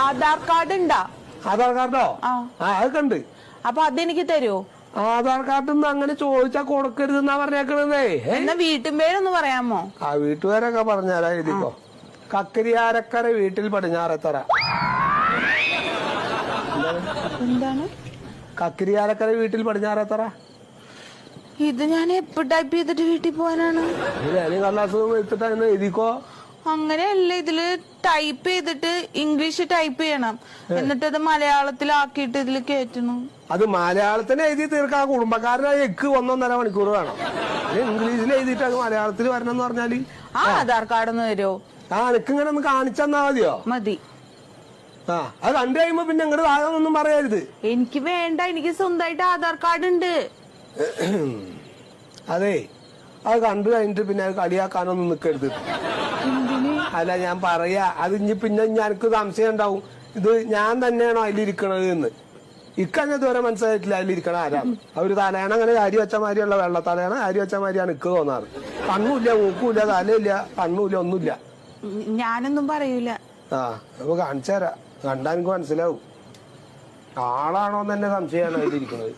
Aadhaar card ഉണ്ടാ? ആധാർ കാർഡോ? അതൊക്കെ ഉണ്ട്. അപ്പൊ അതെനിക്ക് തരുമോ? ആധാർ കാർഡിൽ നിന്ന് അങ്ങനെ ചോദിച്ചാ കൊടുക്കരുതെന്നാ പറഞ്ഞേക്കണേ. എന്നാ വീട്ടുപേരൊന്ന് പറയാമോ? വീട്ടുപേരൊക്കെ പറഞ്ഞാലാ ഇതിപ്പോ കക്കരിയാരക്കര വീട്ടിൽ പടിഞ്ഞാറേത്തറ. എന്താണ് കക്കരിയാരക്കര വീട്ടിൽ പടിഞ്ഞാറേത്തറ? ഇത് ഞാൻ എപ്പോ ടൈപ്പ് ചെയ്തിട്ട് വീട്ടിൽ പോകാനാണ്? കടലാസ് എടുത്തിട്ട് എഴുതിക്കോ. അങ്ങനെയല്ല, ഇതില് ടൈപ്പ് ചെയ്തിട്ട് ഇംഗ്ലീഷ് ടൈപ്പ് ചെയ്യണം, എന്നിട്ട് അത് മലയാളത്തിലാക്കിയിട്ട് ഇതിൽ കേറ്റണം. അത് മലയാളത്തിന് എഴുതി തീർക്കാൻ കുടുംബക്കാരനായ എക്ക് 1.5 മണിക്കൂർ വേണം. ഇംഗ്ലീഷിൽ എഴുതിയിട്ട് അത് മലയാളത്തിൽ വരണം എന്ന് പറഞ്ഞാല് ആധാർ കാർഡ് ഒന്ന് തരുമോ? എനിക്ക് ഇങ്ങനെ ഒന്ന് കാണിച്ചെന്നാ മതിയോ? മതി. അത് കണ്ടു കഴിയുമ്പോ പിന്നെ ഇങ്ങോട്ട് താഴെയൊന്നും പറയരുത്. എനിക്ക് വേണ്ട, എനിക്ക് സ്വന്തമായിട്ട് ആധാർ കാർഡ് ഉണ്ട്. അതെ, അത് കണ്ടു കഴിഞ്ഞിട്ട് പിന്നെ അത് കളിയാക്കാനൊന്നും നിൽക്കരുത്. അല്ല, ഞാൻ പറയാ, അത് ഇനി പിന്നെ എനിക്ക് സംശയം ഉണ്ടാവും, ഇത് ഞാൻ തന്നെയാണോ അതിലിരിക്കണത് എന്ന്. ഇക്കന്നെ ഇതുവരെ മനസ്സിലായിട്ടില്ല അതിലിരിക്കണ ആരാണ്. അവര് തലയണ അങ്ങനെ കാരി വെച്ച മാതിരിയുള്ള വെള്ള തലയണ കാരി വെച്ച മാതിരിയാണ് ഇക്ക് തോന്നാറ്. കണ്ണുമില്ല, മൂക്കുമില്ല, തലയില്ല, കണ്ണുമില്ല, ഒന്നുമില്ല. ഞാനൊന്നും പറയൂല. അപ്പൊ കാണിച്ചു തരാം, കണ്ടാ എനിക്ക് മനസ്സിലാവും ആളാണോന്ന് തന്നെ സംശയമാണ് അതിലിരിക്കണത്.